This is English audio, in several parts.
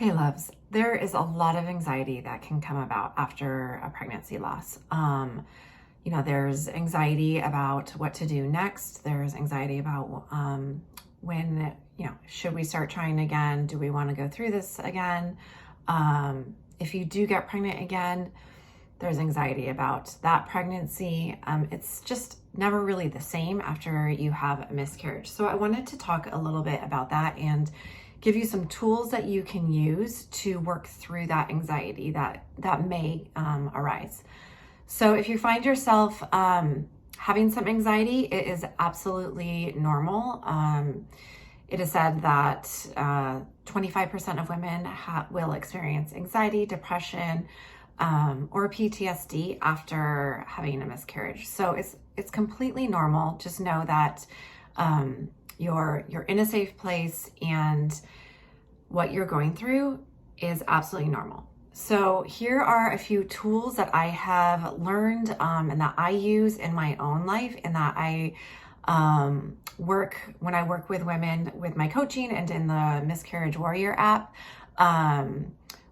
Hey loves, there is a lot of anxiety that can come about after a pregnancy loss. There's anxiety about what to do next. There's anxiety about when, should we start trying again? Do we want to go through this again? If you do get pregnant again, there's anxiety about that pregnancy. It's just never really the same after you have a miscarriage. So I wanted to talk a little bit about that and give you some tools that you can use to work through that anxiety that may arise. So if you find yourself having some anxiety, it is absolutely normal. It is said that 25% of women will experience anxiety, depression, or PTSD after having a miscarriage. So it's completely normal. Just know that you're in a safe place and what you're going through is absolutely normal. So here are a few tools that I have learned and that I use in my own life, and that I when I work with women with my coaching and in the Miscarriage Warrior app.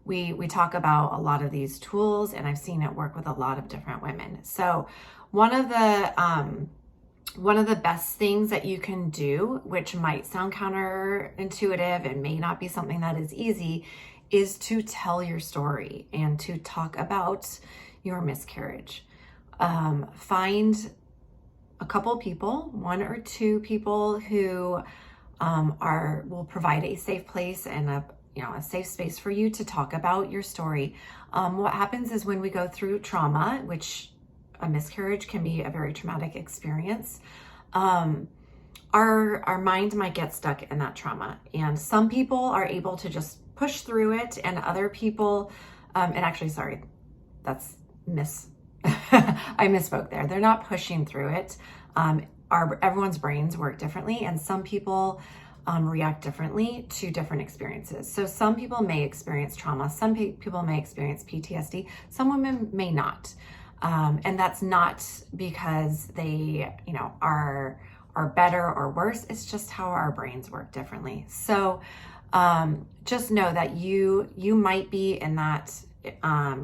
We talk about a lot of these tools, and I've seen it work with a lot of different women. So one of the best things that you can do, which might sound counterintuitive and may not be something that is easy, is to tell your story and to talk about your miscarriage. Find a couple people, one or two people who will provide a safe place and a safe space for you to talk about your story. What happens is when we go through trauma, which a miscarriage can be a very traumatic experience, our mind might get stuck in that trauma. And some people are able to just push through it, and other people, I misspoke there. They're not pushing through it. Everyone's brains work differently, and some people react differently to different experiences. So some people may experience trauma, some people may experience PTSD, some women may not. And that's not because they, are better or worse. It's just how our brains work differently. So just know that you might be in that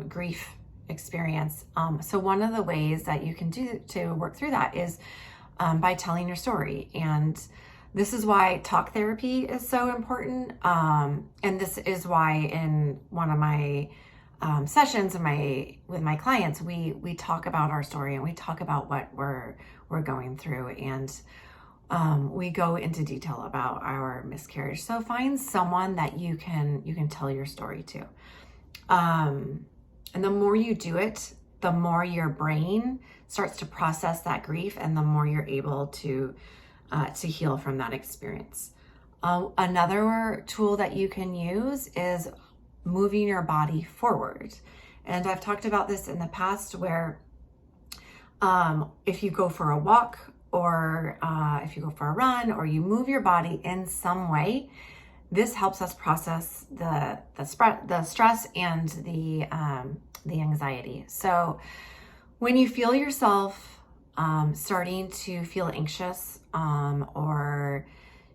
grief experience. So one of the ways that you can do to work through that is by telling your story. And this is why talk therapy is so important. And this is why in one of my sessions with my clients, we talk about our story and we talk about what we're going through, and we go into detail about our miscarriage. So find someone that you can tell your story to. And the more you do it, the more your brain starts to process that grief, and the more you're able to heal from that experience. Another tool that you can use is moving your body forward. And I've talked about this in the past, where if you go for a walk, or if you go for a run, or you move your body in some way, this helps us process the stress and the anxiety. So when you feel yourself starting to feel anxious, or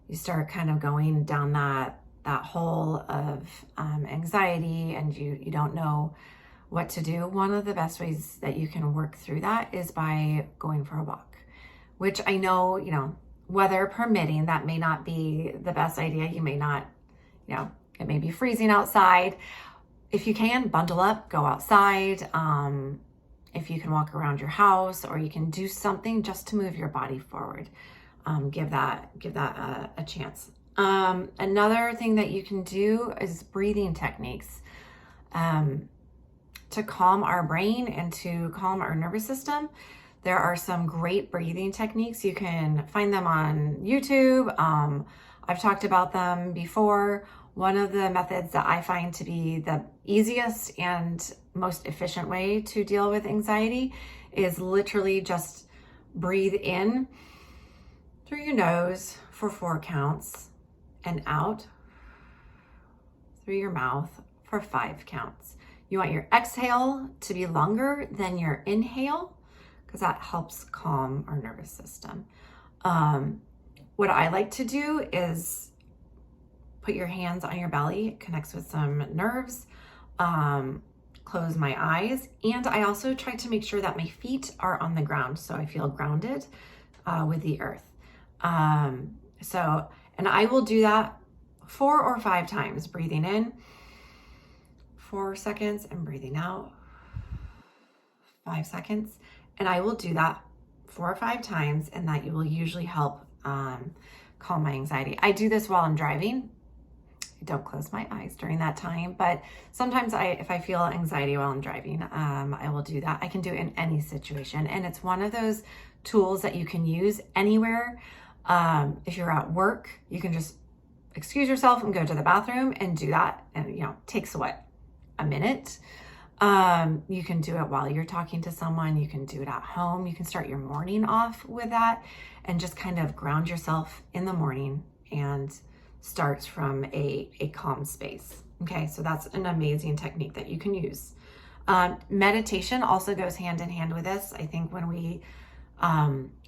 you start kind of going down that hole of anxiety, and you don't know what to do, one of the best ways that you can work through that is by going for a walk, which I know, weather permitting, that may not be the best idea. You may not, it may be freezing outside. If you can, bundle up, go outside. If you can walk around your house, or you can do something just to move your body forward, give that a chance. Another thing that you can do is breathing techniques to calm our brain and to calm our nervous system. There are some great breathing techniques. You can find them on YouTube. I've talked about them before. One of the methods that I find to be the easiest and most efficient way to deal with anxiety is literally just breathe in through your nose for 4 counts, and out through your mouth for 5 counts. You want your exhale to be longer than your inhale, because that helps calm our nervous system. What I like to do is put your hands on your belly. It connects with some nerves. Close my eyes. And I also try to make sure that my feet are on the ground so I feel grounded with the earth. And I will do that 4 or 5 times, breathing in 4 seconds and breathing out 5 seconds. And I will do that 4 or 5 times, and that will usually help calm my anxiety. I do this while I'm driving. I don't close my eyes during that time, but sometimes if I feel anxiety while I'm driving, I will do that. I can do it in any situation, and it's one of those tools that you can use anywhere. If you're at work, you can just excuse yourself and go to the bathroom and do that, and takes a minute. You can do it while you're talking to someone. You can do it at home. You can start your morning off with that and just kind of ground yourself in the morning and start from a calm space. Okay, so that's an amazing technique that you can use. Meditation also goes hand in hand with this. I think when we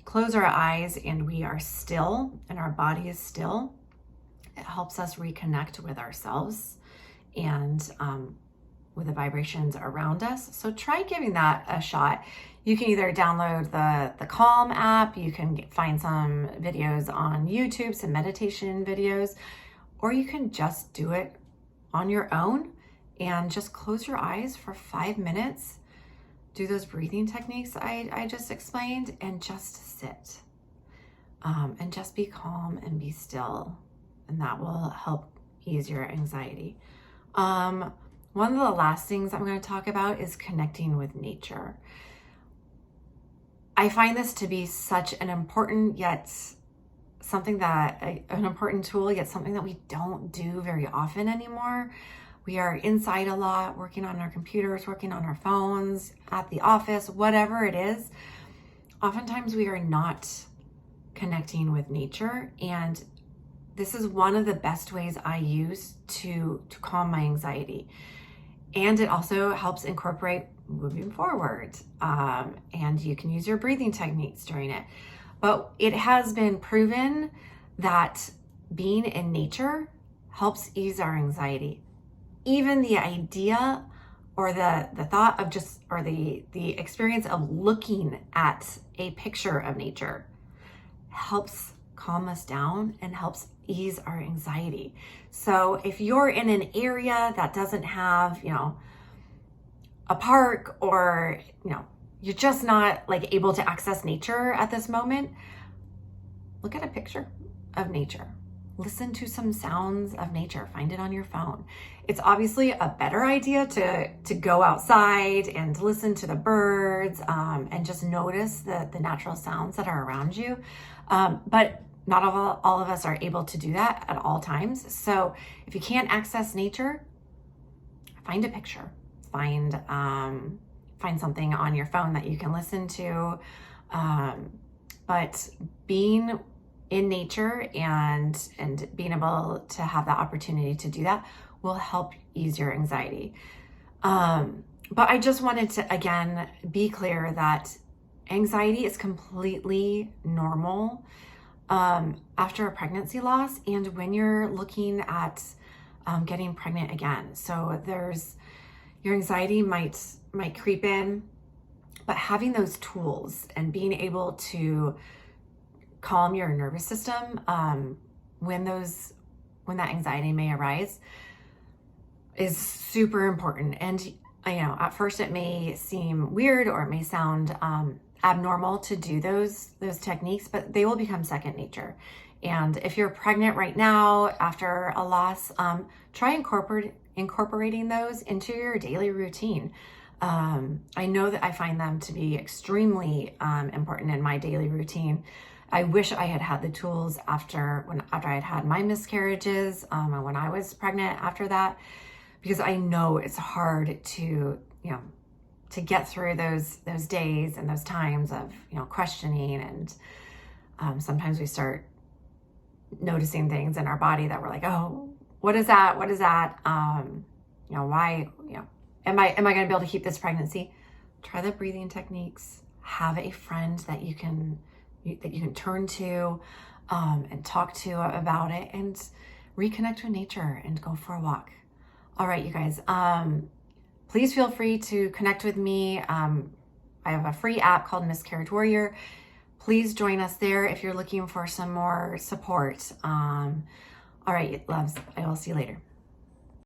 close our eyes and we are still and our body is still, it helps us reconnect with ourselves and with the vibrations around us. So try giving that a shot. You can either download the Calm app, you can find some videos on YouTube, some meditation videos, or you can just do it on your own and just close your eyes for 5 minutes. Do those breathing techniques I just explained and just sit and just be calm and be still. And that will help ease your anxiety. One of the last things I'm going to talk about is connecting with nature. I find this to be such an important an important tool, yet something that we don't do very often anymore. We are inside a lot, working on our computers, working on our phones, at the office, whatever it is. Oftentimes we are not connecting with nature, and this is one of the best ways I use to calm my anxiety. And it also helps incorporate moving forward. And you can use your breathing techniques during it. But it has been proven that being in nature helps ease our anxiety. Even the idea or the thought of the experience of looking at a picture of nature helps calm us down and helps ease our anxiety. So if you're in an area that doesn't have, a park, or, you're just not able to access nature at this moment, look at a picture of nature. Listen to some sounds of nature. Find it on your phone. It's obviously a better idea to go outside and to listen to the birds and just notice the natural sounds that are around you. But not all of us are able to do that at all times. So if you can't access nature, find a picture. Find something on your phone that you can listen to. But being in nature and being able to have that opportunity to do that will help ease your anxiety. But I just wanted to, again, be clear that anxiety is completely normal after a pregnancy loss and when you're looking at getting pregnant again. So your anxiety might creep in, but having those tools and being able to calm your nervous system when that anxiety may arise is super important. And at first it may seem weird or it may sound abnormal to do those techniques, but they will become second nature. And if you're pregnant right now after a loss, try incorporating those into your daily routine. I know that I find them to be extremely important in my daily routine. I wish I had had the tools after I had had my miscarriages, and when I was pregnant after that, because I know it's hard to get through those days and those times of questioning, and sometimes we start noticing things in our body that we're like, oh, what is that? What is that? Why? Am I going to be able to keep this pregnancy? Try the breathing techniques. Have a friend that you can turn to and talk to about it, and reconnect with nature and go for a walk. All right, you guys, please feel free to connect with me. I have a free app called Miscarriage Warrior. Please join us there if you're looking for some more support. All right, loves, I will see you later.